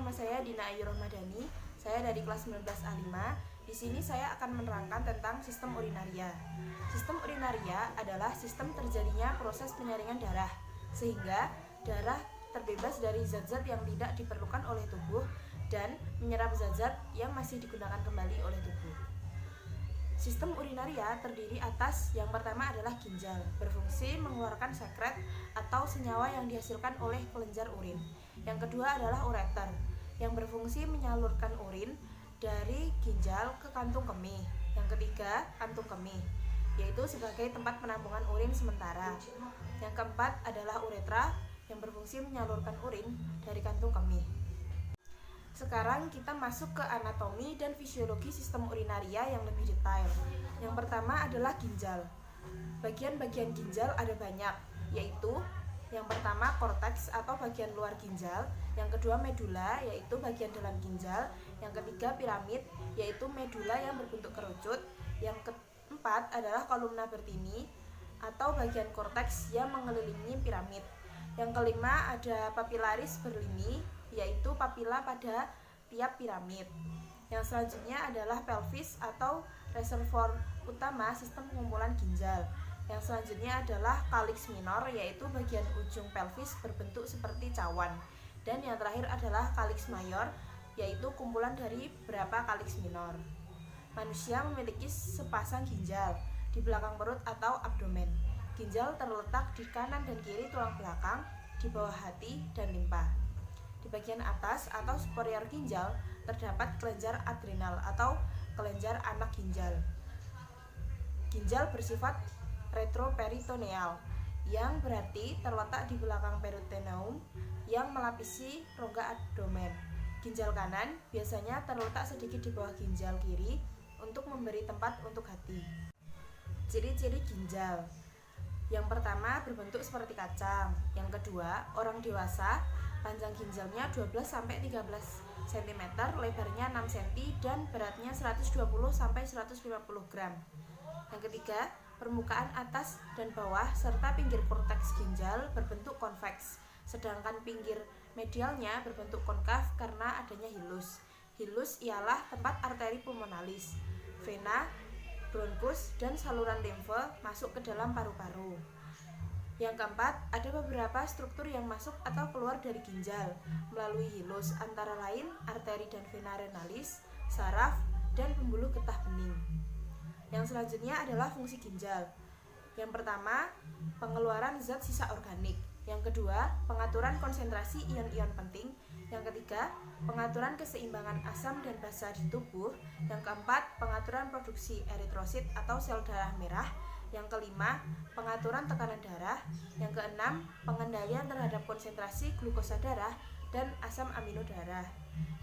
nama saya Dina Ayu Rohmadani. Saya dari kelas 19A5. Di sini saya akan menerangkan tentang sistem urinaria. Sistem urinaria adalah sistem terjadinya proses penyaringan darah, sehingga darah terbebas dari zat-zat yang tidak diperlukan oleh tubuh dan menyerap zat-zat yang masih digunakan kembali oleh tubuh. Sistem urinaria terdiri atas yang pertama adalah ginjal, berfungsi mengeluarkan sekret atau senyawa yang dihasilkan oleh kelenjar urin. Yang kedua adalah ureter, yang berfungsi menyalurkan urin dari ginjal ke kantung kemih. Yang ketiga, kantung kemih, yaitu sebagai tempat penampungan urin sementara. Yang keempat adalah uretra, yang berfungsi menyalurkan urin dari kantung kemih. Sekarang kita masuk ke anatomi dan fisiologi sistem urinaria yang lebih detail. Yang pertama adalah ginjal. Bagian-bagian ginjal ada banyak, yaitu yang pertama korteks atau bagian luar ginjal, yang kedua medula yaitu bagian dalam ginjal, yang ketiga piramid yaitu medula yang berbentuk kerucut, yang keempat adalah kolumna bertini atau bagian korteks yang mengelilingi piramid. Yang kelima ada papilaris berlini, yaitu papila pada tiap piramid. Yang selanjutnya adalah pelvis atau reservoir utama sistem pengumpulan ginjal. Yang selanjutnya adalah calyx minor, yaitu bagian ujung pelvis berbentuk seperti cawan. Dan yang terakhir adalah calyx mayor, yaitu kumpulan dari beberapa calyx minor. Manusia memiliki sepasang ginjal di belakang perut atau abdomen. Ginjal terletak di kanan dan kiri tulang belakang, di bawah hati dan limpa. Di bagian atas atau superior ginjal terdapat kelenjar adrenal atau kelenjar anak ginjal. Ginjal bersifat retroperitoneal, yang berarti terletak di belakang peritoneum yang melapisi rongga abdomen. Ginjal kanan biasanya terletak sedikit di bawah ginjal kiri untuk memberi tempat untuk hati. Ciri-ciri ginjal. Yang pertama berbentuk seperti kacang. Yang kedua, orang dewasa panjang ginjalnya 12-13 cm, lebarnya 6 cm dan beratnya 120-150 gram. Yang ketiga, permukaan atas dan bawah serta pinggir korteks ginjal berbentuk konveks, sedangkan pinggir medialnya berbentuk konkav karena adanya hilus. Hilus ialah tempat arteri pulmonalis, vena, bronkus, dan saluran limfe masuk ke dalam paru-paru. Yang keempat, ada beberapa struktur yang masuk atau keluar dari ginjal melalui hilus, antara lain arteri dan vena renalis, saraf, dan pembuluh getah bening. Yang selanjutnya adalah fungsi ginjal. Yang pertama, pengeluaran zat sisa organik. Yang kedua, pengaturan konsentrasi ion-ion penting. Yang ketiga, pengaturan keseimbangan asam dan basa di tubuh. Yang keempat, pengaturan produksi eritrosit atau sel darah merah. Yang kelima, pengaturan tekanan darah. Yang keenam, pengendalian terhadap konsentrasi glukosa darah dan asam amino darah.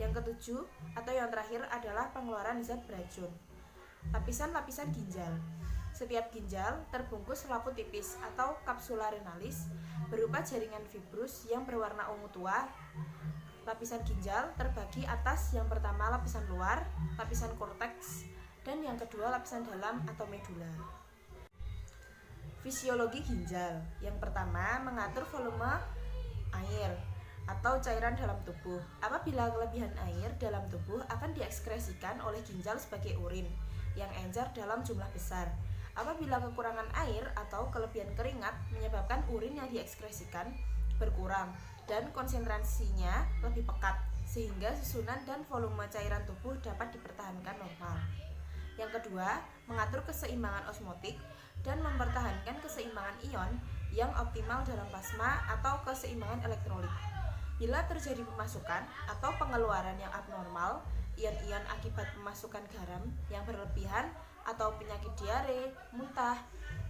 Yang ketujuh atau yang terakhir adalah pengeluaran zat beracun. Lapisan-lapisan ginjal. Setiap ginjal terbungkus selaput tipis atau kapsula renalis berupa jaringan fibrus yang berwarna ungu tua. Lapisan ginjal terbagi atas yang pertama lapisan luar, lapisan korteks, dan yang kedua lapisan dalam atau medula. Fisiologi ginjal. Yang pertama, mengatur volume air atau cairan dalam tubuh. Apabila kelebihan air dalam tubuh akan diekskresikan oleh ginjal sebagai urin yang encer dalam jumlah besar. Apabila kekurangan air atau kelebihan keringat menyebabkan urin yang diekskresikan berkurang dan konsentrasinya lebih pekat, sehingga susunan dan volume cairan tubuh dapat dipertahankan normal. Yang kedua, mengatur keseimbangan osmotik dan mempertahankan keseimbangan ion yang optimal dalam plasma atau keseimbangan elektrolit. Bila terjadi pemasukan atau pengeluaran yang abnormal, ion-ion akibat pemasukan garam yang berlebihan atau penyakit diare, muntah,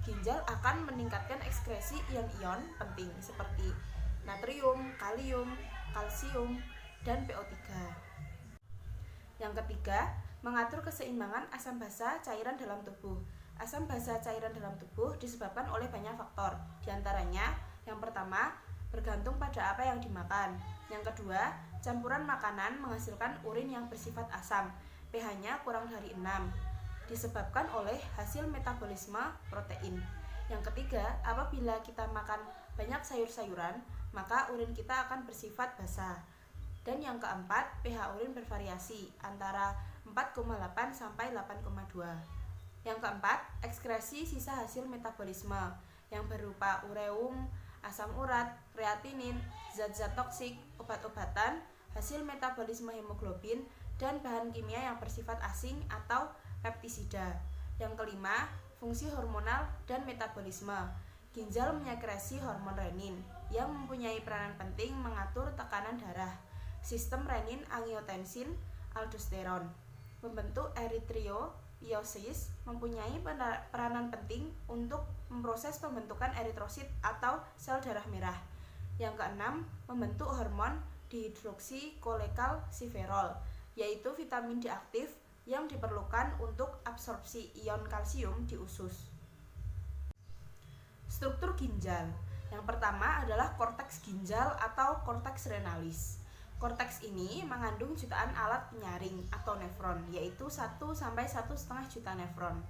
ginjal akan meningkatkan ekskresi ion-ion penting seperti natrium, kalium, kalsium, dan PO3. Yang ketiga, mengatur keseimbangan asam basa cairan dalam tubuh. Asam basa cairan dalam tubuh disebabkan oleh banyak faktor. Di antaranya, yang pertama, bergantung pada apa yang dimakan. Yang kedua, campuran makanan menghasilkan urin yang bersifat asam, pH-nya kurang dari 6, disebabkan oleh hasil metabolisme protein. Yang ketiga, apabila kita makan banyak sayur-sayuran, maka urin kita akan bersifat basa. Dan yang keempat, pH urin bervariasi antara 4,8 sampai 8,2. Yang keempat, ekskresi sisa hasil metabolisme yang berupa ureum, asam urat, kreatinin, zat-zat toksik, obat-obatan, hasil metabolisme hemoglobin, dan bahan kimia yang bersifat asing atau peptisida. Yang kelima, fungsi hormonal dan metabolisme. Ginjal menyekresi hormon renin yang mempunyai peranan penting mengatur tekanan darah, sistem renin angiotensin, aldosteron, membentuk eritroiosis, mempunyai peranan penting untuk memproses pembentukan eritrosit atau sel darah merah. Yang keenam, membentuk hormon dihidroksikolekal-siferol, yaitu vitamin D aktif yang diperlukan untuk absorpsi ion kalsium di usus. Struktur ginjal. Yang pertama adalah korteks ginjal atau korteks renalis. Korteks ini mengandung jutaan alat penyaring atau nefron, yaitu 1 sampai 1,5 juta nefron.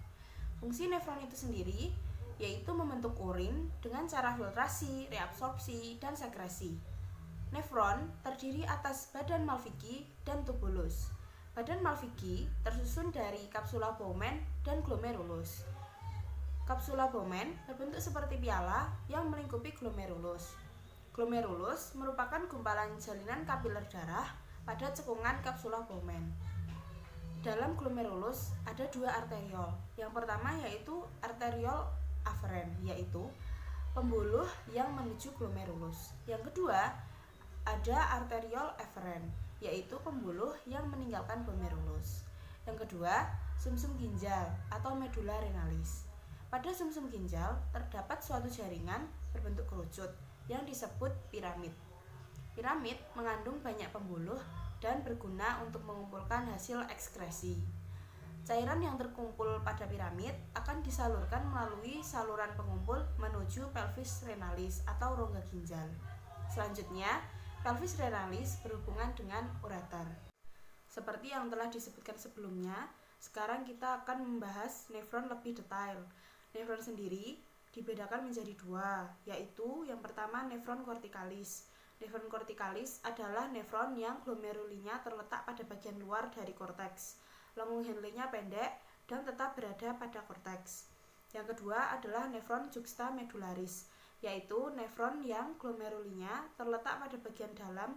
Fungsi nefron itu sendiri yaitu membentuk urin dengan cara filtrasi, reabsorpsi, dan sekresi. Nefron terdiri atas badan Malviki dan tubulus. Badan Malviki tersusun dari kapsula Bowman dan glomerulus. Kapsula Bowman berbentuk seperti piala yang melingkupi glomerulus. Glomerulus merupakan gumpalan jalinan kapiler darah pada cekungan kapsula Bowman. Dalam glomerulus ada 2 arteriol. Yang pertama yaitu arteriol aferen, yaitu pembuluh yang menuju glomerulus. Yang kedua ada arteriol eferen, yaitu pembuluh yang meninggalkan glomerulus. Yang kedua, sumsum ginjal atau medula renalis. Pada sumsum ginjal terdapat suatu jaringan berbentuk kerucut yang disebut piramid. Piramid mengandung banyak pembuluh dan berguna untuk mengumpulkan hasil ekskresi. Cairan yang terkumpul pada piramid akan disalurkan melalui saluran pengumpul menuju pelvis renalis atau rongga ginjal. Selanjutnya, pelvis renalis berhubungan dengan ureter. Seperti yang telah disebutkan sebelumnya, sekarang kita akan membahas nefron lebih detail. Nefron sendiri dibedakan menjadi 2, yaitu yang pertama nefron kortikalis. Nefron kortikalis adalah nefron yang glomerulinya terletak pada bagian luar dari korteks. Lengkung Henle-nya pendek dan tetap berada pada korteks. Yang kedua adalah nefron juxtamedularis, yaitu nefron yang glomerulinya terletak pada bagian dalam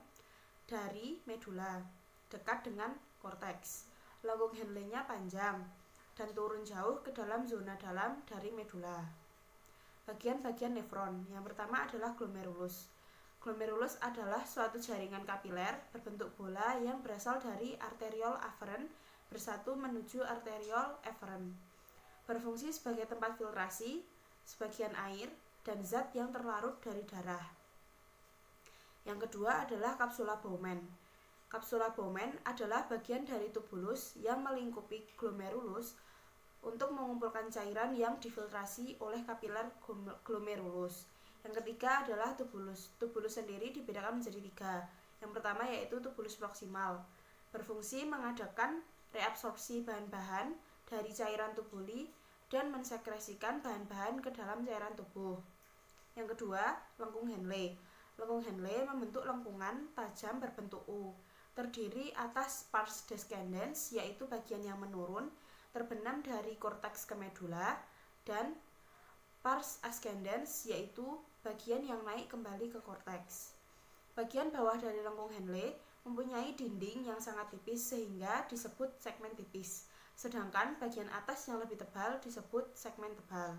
dari medula, dekat dengan korteks. Lengkung Henle-nya panjang dan turun jauh ke dalam zona dalam dari medula. Bagian-bagian nefron. Yang pertama adalah glomerulus. Glomerulus adalah suatu jaringan kapiler berbentuk bola yang berasal dari arteriol aferen bersatu menuju arteriol eferen. Berfungsi sebagai tempat filtrasi sebagian air dan zat yang terlarut dari darah. Yang kedua adalah kapsula Bowman. Kapsula Bowman adalah bagian dari tubulus yang melingkupi glomerulus untuk mengumpulkan cairan yang difiltrasi oleh kapiler glomerulus. Yang ketiga adalah tubulus. Tubulus sendiri dibedakan menjadi 3. Yang pertama yaitu tubulus proksimal, berfungsi mengadakan reabsorpsi bahan-bahan dari cairan tubuli dan mensekresikan bahan-bahan ke dalam cairan tubuh. Yang kedua, lengkung Henle. Lengkung Henle membentuk lengkungan tajam berbentuk U, terdiri atas pars descendens, yaitu bagian yang menurun, terbenam dari korteks ke medula, dan pars ascendens, yaitu bagian yang naik kembali ke korteks. Bagian bawah dari lengkung Henle mempunyai dinding yang sangat tipis sehingga disebut segmen tipis, sedangkan bagian atas yang lebih tebal disebut segmen tebal.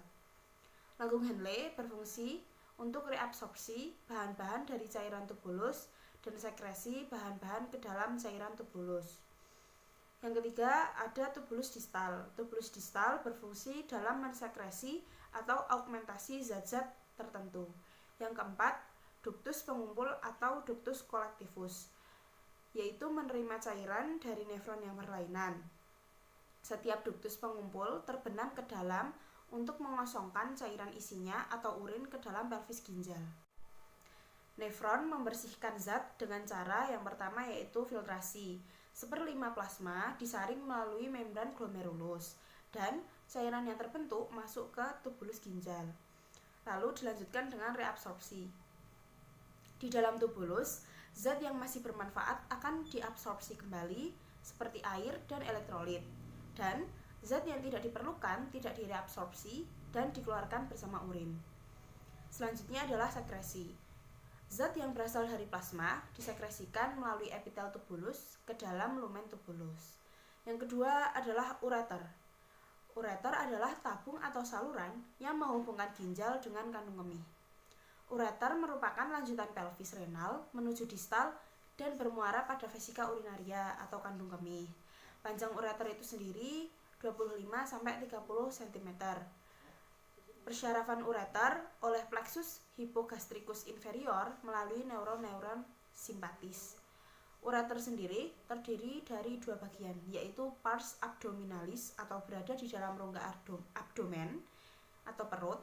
Lengkung Henle berfungsi untuk reabsorpsi bahan-bahan dari cairan tubulus dan sekresi bahan-bahan ke dalam cairan tubulus. Yang ketiga ada tubulus distal. Tubulus distal berfungsi dalam mensekresi atau augmentasi zat-zat tertentu. Yang keempat, ductus pengumpul atau ductus collectivus, yaitu menerima cairan dari nefron yang berlainan. Setiap ductus pengumpul terbenam ke dalam untuk mengosongkan cairan isinya atau urin ke dalam pelvis ginjal. Nefron membersihkan zat dengan cara yang pertama yaitu filtrasi. 1/5 plasma disaring melalui membran glomerulus dan cairan yang terbentuk masuk ke tubulus ginjal. Lalu dilanjutkan dengan reabsorpsi. Di dalam tubulus, Zat yang masih bermanfaat akan diabsorpsi kembali seperti air dan elektrolit. Dan zat yang tidak diperlukan tidak direabsorpsi dan dikeluarkan bersama urin. Selanjutnya adalah sekresi. Zat yang berasal dari plasma disekresikan melalui epitel tubulus ke dalam lumen tubulus. Yang kedua adalah ureter. Ureter adalah tabung atau saluran yang menghubungkan ginjal dengan kandung kemih. Ureter merupakan lanjutan pelvis renal menuju distal dan bermuara pada vesika urinaria atau kandung kemih. Panjang ureter itu sendiri 25-30 cm. Persyarafan ureter oleh plexus hypogastricus inferior melalui neuron-neuron simpatis. Ureter sendiri terdiri dari dua bagian, yaitu pars abdominalis atau berada di dalam rongga abdomen atau perut,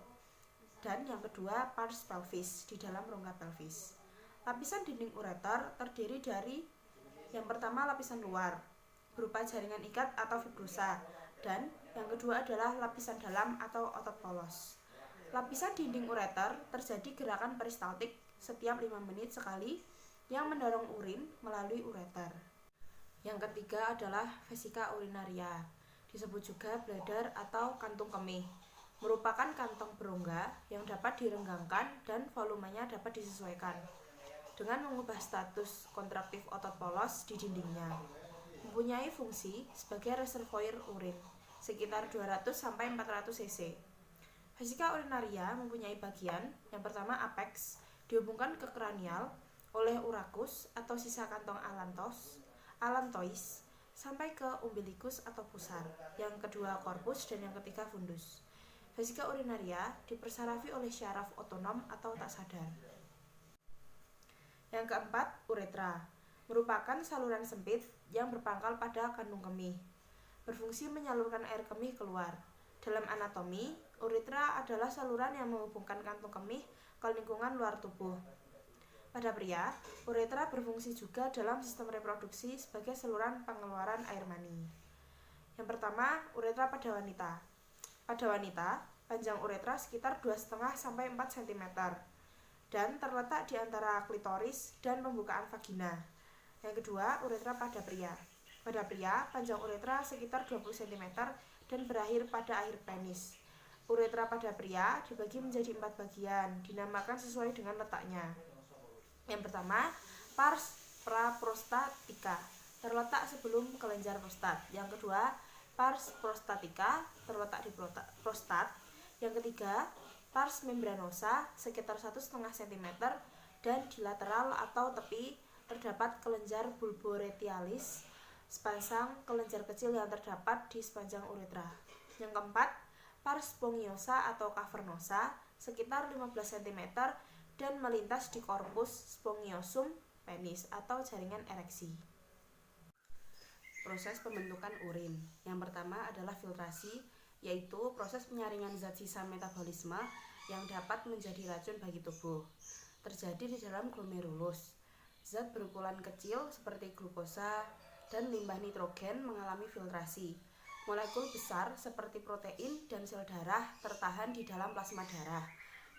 dan yang kedua pars pelvis di dalam rongga pelvis. Lapisan dinding ureter terdiri dari yang pertama lapisan luar berupa jaringan ikat atau fibrosa, dan yang kedua adalah lapisan dalam atau otot polos. Lapisan dinding ureter terjadi gerakan peristaltik setiap 5 menit sekali yang mendorong urin melalui ureter. Yang ketiga adalah vesika urinaria, disebut juga bladder atau kantung kemih. Merupakan kantong berongga yang dapat direnggangkan dan volumenya dapat disesuaikan dengan mengubah status kontraktif otot polos di dindingnya. Mempunyai fungsi sebagai reservoir urin sekitar 200-400 cc. Vesika urinaria mempunyai bagian yang pertama apex, dihubungkan ke kranial oleh urakus atau sisa kantong allantois sampai ke umbilicus atau pusar. Yang kedua corpus dan yang ketiga fundus. Vesika urinaria dipersarafi oleh syaraf otonom atau tak sadar. Yang keempat, uretra. Merupakan saluran sempit yang berpangkal pada kandung kemih. Berfungsi menyalurkan air kemih keluar. Dalam anatomi, uretra adalah saluran yang menghubungkan kantung kemih ke lingkungan luar tubuh. Pada pria, uretra berfungsi juga dalam sistem reproduksi sebagai saluran pengeluaran air mani. Yang pertama, uretra pada wanita. Pada wanita, panjang uretra sekitar 2,5-4 cm dan terletak di antara klitoris dan pembukaan vagina. Yang kedua, uretra pada pria. Pada pria, panjang uretra sekitar 20 cm dan berakhir pada akhir penis. Uretra pada pria dibagi menjadi 4 bagian, dinamakan sesuai dengan letaknya. Yang pertama, pars praprostatica, terletak sebelum kelenjar prostat. Yang kedua, pars prostatica, terletak di prostat. Yang ketiga, pars membranosa, sekitar 1,5 cm, dan di lateral atau tepi terdapat kelenjar bulboretialis, sepasang kelenjar kecil yang terdapat di sepanjang uretra. Yang keempat, pars spongiosa atau cavernosa, sekitar 15 cm, dan melintas di korpus spongiosum penis atau jaringan ereksi. Proses pembentukan urin. Yang pertama adalah filtrasi, yaitu proses penyaringan zat sisa metabolisme yang dapat menjadi racun bagi tubuh. Terjadi di dalam glomerulus. Zat berukuran kecil seperti glukosa dan limbah nitrogen mengalami filtrasi. Molekul besar seperti protein dan sel darah tertahan di dalam plasma darah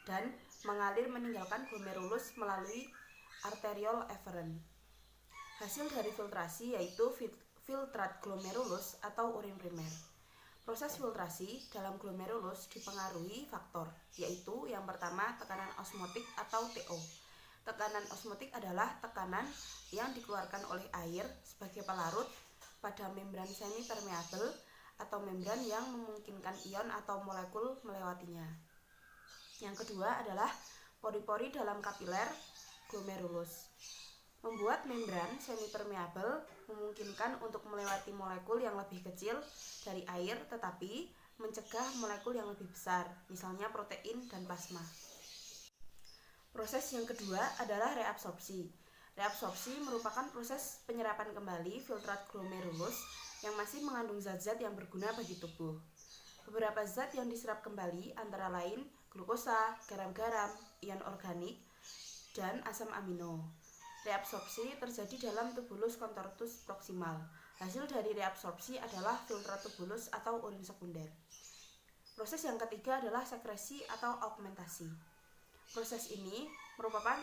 dan mengalir meninggalkan glomerulus melalui arteriole efferent. Hasil dari filtrasi yaitu filtrat glomerulus atau urin primer. Proses filtrasi dalam glomerulus dipengaruhi faktor, yaitu yang pertama tekanan osmotik atau TO. Tekanan osmotik adalah tekanan yang dikeluarkan oleh air sebagai pelarut pada membran semi-permeabel atau membran yang memungkinkan ion atau molekul melewatinya. Yang kedua adalah pori-pori dalam kapiler glomerulus. Membuat membran semi-permeabel memungkinkan untuk melewati molekul yang lebih kecil dari air tetapi mencegah molekul yang lebih besar, misalnya protein dan plasma. Proses yang kedua adalah reabsorpsi. Reabsorpsi merupakan proses penyerapan kembali filtrat glomerulus yang masih mengandung zat-zat yang berguna bagi tubuh. Beberapa zat yang diserap kembali antara lain glukosa, garam-garam, ion organik, dan asam amino. Reabsorpsi terjadi dalam tubulus contortus proximal. Hasil dari reabsorpsi adalah filtrat tubulus atau urin sekunder. Proses yang ketiga adalah sekresi atau augmentasi. Proses ini merupakan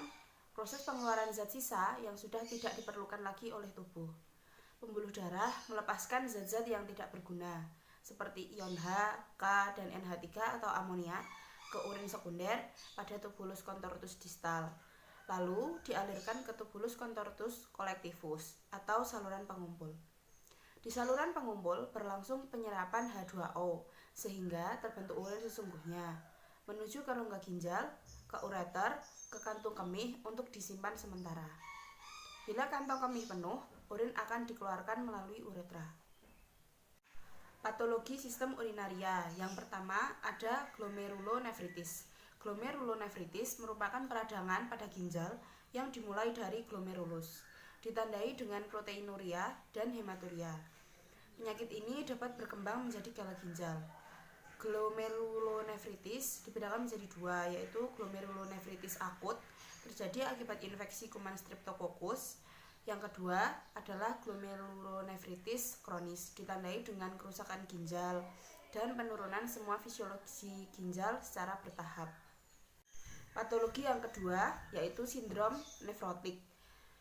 proses pengeluaran zat sisa yang sudah tidak diperlukan lagi oleh tubuh. Pembuluh darah melepaskan zat-zat yang tidak berguna, seperti ion H, K, dan NH3 atau amonia ke urin sekunder pada tubulus contortus distal, lalu dialirkan ke tubulus contortus collectivus atau saluran pengumpul. Di saluran pengumpul berlangsung penyerapan H2O sehingga terbentuk urin sesungguhnya, menuju ke rongga ginjal, ke ureter, ke kantung kemih untuk disimpan sementara. Bila kantong kemih penuh, urin akan dikeluarkan melalui uretra. Patologi sistem urinaria. Yang pertama ada glomerulonefritis. Glomerulonefritis merupakan peradangan pada ginjal yang dimulai dari glomerulus, ditandai dengan proteinuria dan hematuria. Penyakit ini dapat berkembang menjadi gagal ginjal. Glomerulonefritis dibedakan menjadi dua, yaitu glomerulonefritis akut terjadi akibat infeksi kuman Streptococcus. Yang kedua adalah glomerulonefritis kronis, ditandai dengan kerusakan ginjal dan penurunan semua fisiologi ginjal secara bertahap. Patologi yang kedua yaitu sindrom nefrotik.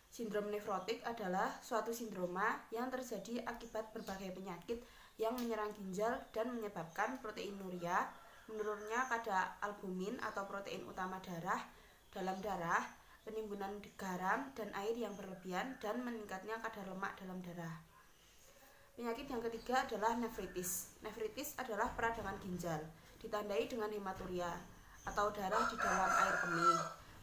Sindrom nefrotik adalah suatu sindroma yang terjadi akibat berbagai penyakit yang menyerang ginjal dan menyebabkan proteinuria, menurunnya kadar albumin atau protein utama darah dalam darah, penimbunan garam dan air yang berlebihan, dan meningkatnya kadar lemak dalam darah. Penyakit yang ketiga adalah nefritis. Nefritis adalah peradangan ginjal, ditandai dengan hematuria atau darah di dalam air kemih,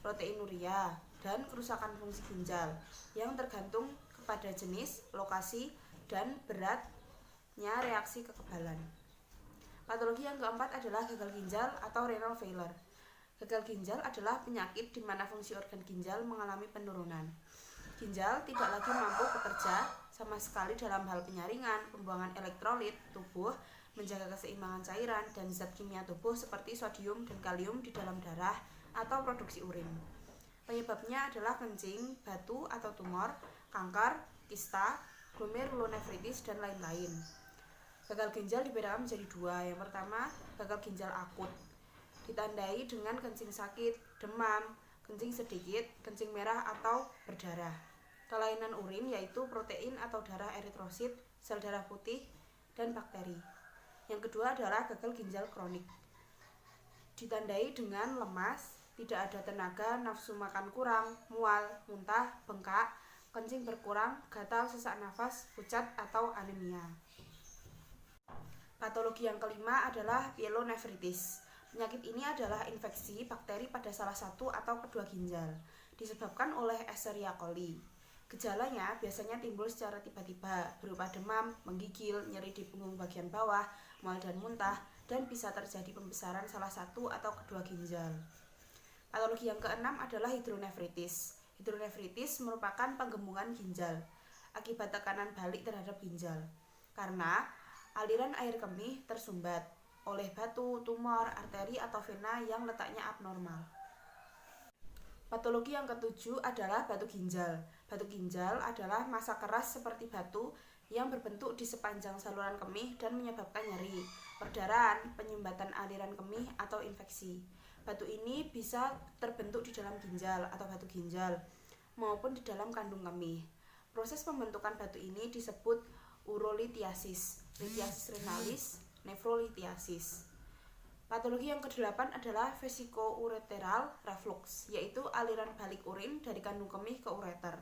proteinuria, dan kerusakan fungsi ginjal yang tergantung kepada jenis, lokasi, dan beratnya reaksi kekebalan. Patologi yang keempat adalah gagal ginjal atau renal failure. Gagal ginjal adalah penyakit di mana fungsi organ ginjal mengalami penurunan. Ginjal tidak lagi mampu bekerja sama sekali dalam hal penyaringan, pembuangan elektrolit tubuh, menjaga keseimbangan cairan dan zat kimia tubuh seperti sodium dan kalium di dalam darah atau produksi urin. Penyebabnya adalah kencing, batu atau tumor, kanker, kista, glomerulonefritis, dan lain-lain. Gagal ginjal dibedakan menjadi dua. Yang pertama, gagal ginjal akut, ditandai dengan kencing sakit, demam, kencing sedikit, kencing merah atau berdarah. Kelainan urin yaitu protein atau darah eritrosit, sel darah putih, dan bakteri. Yang kedua adalah gagal ginjal kronik, ditandai dengan lemas, tidak ada tenaga, nafsu makan kurang, mual, muntah, bengkak, kencing berkurang, gatal, sesak nafas, pucat, atau anemia. Patologi yang kelima adalah pyelonefritis. Penyakit ini adalah infeksi bakteri pada salah satu atau kedua ginjal, disebabkan oleh Escherichia coli. Gejalanya biasanya timbul secara tiba-tiba, berupa demam, menggigil, nyeri di punggung bagian bawah, mual dan muntah, dan bisa terjadi pembesaran salah satu atau kedua ginjal. Patologi yang keenam adalah hidronefritis. Hidronefritis merupakan penggembungan ginjal akibat tekanan balik terhadap ginjal, karena aliran air kemih tersumbat oleh batu, tumor, arteri, atau vena yang letaknya abnormal. Patologi yang ketujuh adalah batu ginjal. Batu ginjal adalah massa keras seperti batu yang berbentuk di sepanjang saluran kemih dan menyebabkan nyeri, perdarahan, penyumbatan aliran kemih, atau infeksi. Batu ini bisa terbentuk di dalam ginjal atau batu ginjal maupun di dalam kandung kemih. Proses pembentukan batu ini disebut urolithiasis, lithiasis renalis, nefrolithiasis. Patologi yang kedelapan adalah vesicoureteral reflux, yaitu aliran balik urin dari kandung kemih ke ureter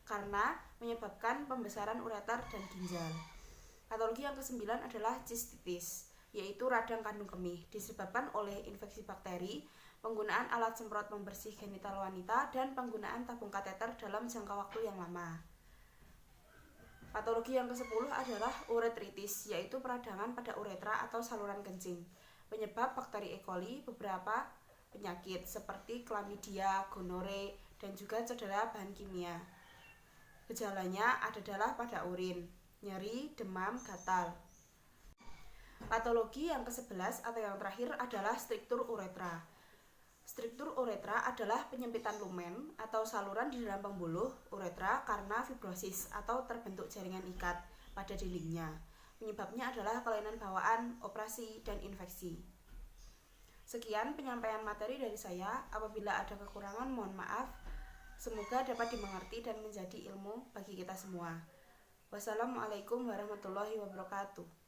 karena menyebabkan pembesaran ureter dan ginjal. Patologi yang kesembilan adalah cystitis, yaitu radang kandung kemih disebabkan oleh infeksi bakteri, penggunaan alat semprot pembersih genital wanita, dan penggunaan tabung kateter dalam jangka waktu yang lama. Patologi yang ke-10 adalah uretritis, yaitu peradangan pada uretra atau saluran kencing. Penyebab bakteri E. coli, beberapa penyakit seperti chlamydia, gonore, dan juga cedera bahan kimia. Gejalanya adalah pada urin, nyeri, demam, gatal. Patologi yang ke-11 atau yang terakhir adalah struktur uretra. Struktur uretra adalah penyempitan lumen atau saluran di dalam pembuluh uretra karena fibrosis atau terbentuk jaringan ikat pada dindingnya. Penyebabnya adalah kelainan bawaan, operasi, dan infeksi. Sekian penyampaian materi dari saya. Apabila ada kekurangan, mohon maaf. Semoga dapat dimengerti dan menjadi ilmu bagi kita semua. Wassalamualaikum warahmatullahi wabarakatuh.